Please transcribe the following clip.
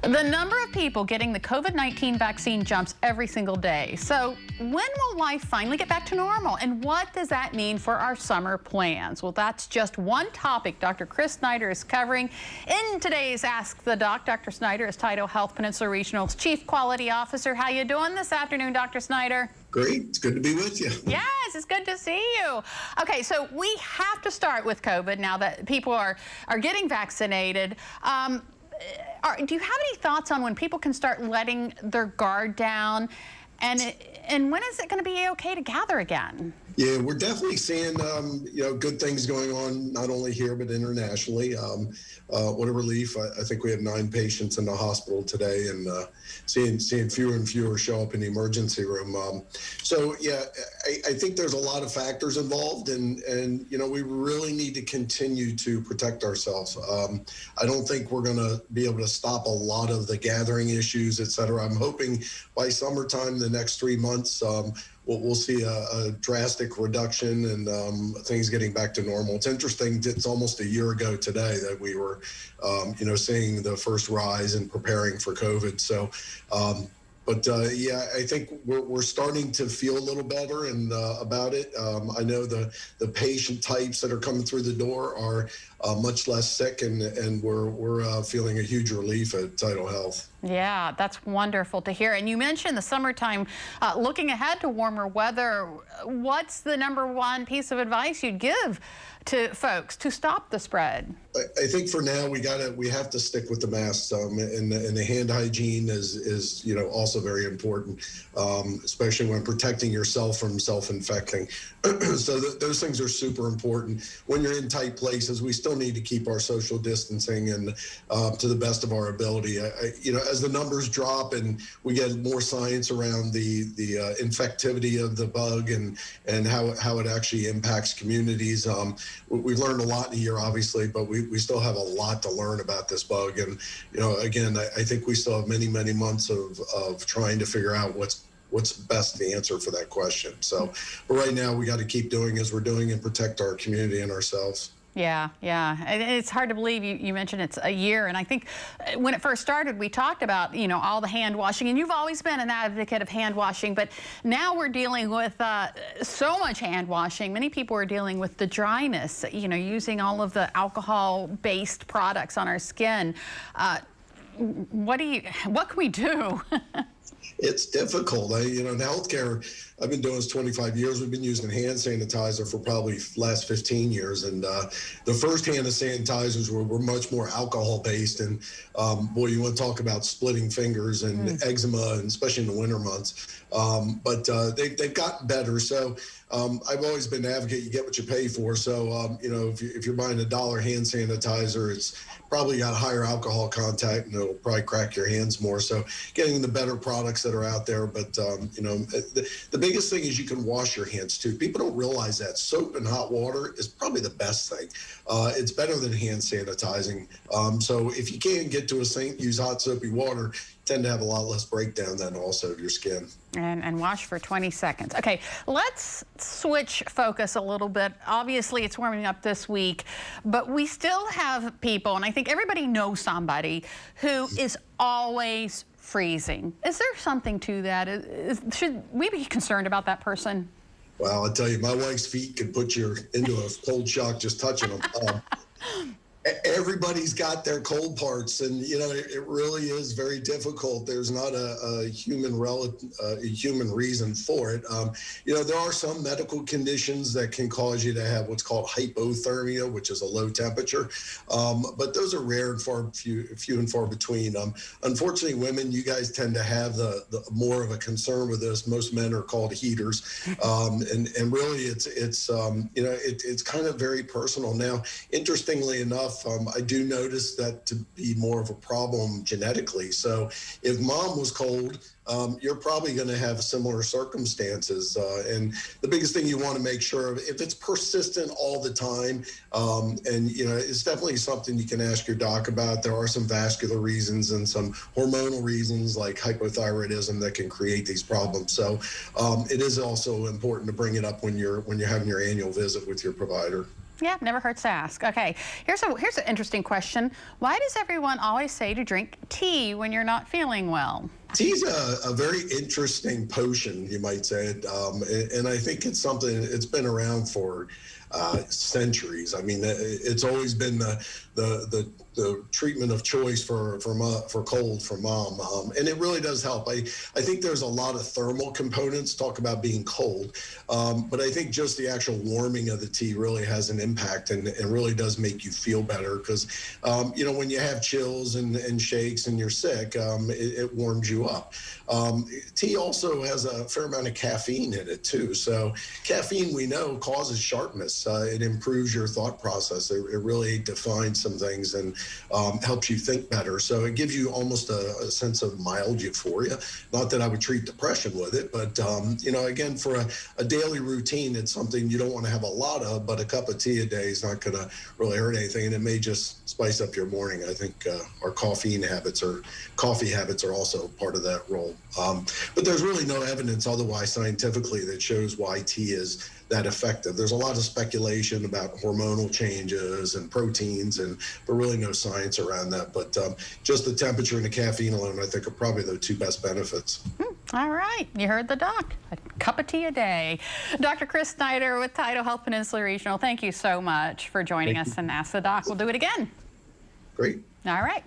The number of people getting the COVID-19 vaccine jumps every single day. So when will life finally get back to normal? And what does that mean for our summer plans? Well, that's just one topic Dr. Chris Snyder is covering in today's Ask the Doc. Dr. Snyder is Tidal Health Peninsula Regional's Chief Quality Officer. How you doing this afternoon, Dr. Snyder? Great. It's good to be with you. Yes, it's good to see you. Okay, so we have to start with COVID now that people are getting vaccinated. Do you have any thoughts on when people can start letting their guard down, and when is it going to be okay to gather again? Yeah, we're definitely seeing good things going on, not only here but internationally. What a relief! I think we have 9 patients in the hospital today, and seeing fewer and fewer show up in the emergency room. So yeah, I think there's a lot of factors involved, and we really need to continue to protect ourselves. I don't think we're going to be able to stop a lot of the gathering issues, et cetera. I'm hoping by summertime, the next 3 months, we'll see a drastic reduction and things getting back to normal. It's interesting, it's almost a year ago today that we were, seeing the first rise and preparing for COVID. So, yeah, I think we're starting to feel a little better and about it. I know the patient types that are coming through the door are much less sick, and we're feeling a huge relief at Tidal Health. Yeah, that's wonderful to hear. And you mentioned the summertime, looking ahead to warmer weather. What's the #1 piece of advice you'd give to folks to stop the spread? I think for now we have to stick with the masks, and the hand hygiene is also very important, especially when protecting yourself from self-infecting. So those things are super important. When you're in tight places, we still need to keep our social distancing and to the best of our ability. As the numbers drop and we get more science around the infectivity of the bug and how it actually impacts communities, we've learned a lot in a year, obviously, but we still have a lot to learn about this bug. And, again, I think we still have many, many months of trying to figure out what's best the answer for that question. So, but right now we got to keep doing as we're doing and protect our community and ourselves. Yeah. It's hard to believe you mentioned it's a year. And I think when it first started, we talked about, all the hand washing. And you've always been an advocate of hand washing. But now we're dealing with so much hand washing. Many people are dealing with the dryness, using all of the alcohol-based products on our skin. What can we do? It's difficult. In healthcare, I've been doing this 25 years. We've been using hand sanitizer for probably the last 15 years. And the first hand sanitizers were much more alcohol-based. And boy, you want to talk about splitting fingers and eczema, and especially in the winter months. But they've gotten better. So I've always been an advocate, you get what you pay for. So, if you're buying $1 hand sanitizer, it's probably got higher alcohol content, and it'll probably crack your hands more. So getting the better products that are out there. But, the biggest thing is you can wash your hands too. People don't realize that soap and hot water is probably the best thing. It's better than hand sanitizing. So if you can get to a sink, use hot soapy water, tend to have a lot less breakdown than also of your skin. And wash for 20 seconds. Okay, let's switch focus a little bit. Obviously, it's warming up this week, but we still have people, and I think everybody knows somebody, who is always freezing. Is there something to that? Should we be concerned about that person? Well, I'll tell you, my wife's feet can put you into a cold shock just touching them. Everybody's got their cold parts, and it really is very difficult. There's not a human reason for it. There are some medical conditions that can cause you to have what's called hypothermia, which is a low temperature, but those are rare and few and far between. Unfortunately, women, you guys tend to have the more of a concern with this. Most men are called heaters, and really it's kind of very personal. Now, interestingly enough, I do notice that to be more of a problem genetically. So if mom was cold, you're probably going to have similar circumstances. And the biggest thing you want to make sure of, if it's persistent all the time, and it's definitely something you can ask your doc about. There are some vascular reasons and some hormonal reasons like hypothyroidism that can create these problems. So it is also important to bring it up when you're having your annual visit with your provider. Yeah, never hurts to ask. Okay, here's an interesting question. Why does everyone always say to drink tea when you're not feeling well? Tea's a very interesting potion, you might say, and I think it's something it's been around for centuries. I mean, it's always been the treatment of choice for cold for mom, and it really does help. I think there's a lot of thermal components. Talk about being cold, but I think just the actual warming of the tea really has an impact and really does make you feel better because when you have chills and shakes and you're sick, it warms you up. Tea also has a fair amount of caffeine in it too. So caffeine, we know, causes sharpness. It improves your thought process. It really defines some things and helps you think better. So it gives you almost a sense of mild euphoria. Not that I would treat depression with it, but again, for a daily routine, it's something you don't want to have a lot of, but a cup of tea a day is not going to really hurt anything, and it may just spice up your morning. I think our coffee habits are also part of that role. But there's really no evidence otherwise scientifically that shows why tea is that effective. There's a lot of speculation about hormonal changes and proteins, but really no science around that. But just the temperature and the caffeine alone, I think, are probably the two best benefits. All right, you heard the doc. A cup of tea a day. Dr. Chris Snyder with Tidal Health Peninsula Regional, thank you so much for joining us and Ask the Doc. We'll do it again. Great. All right.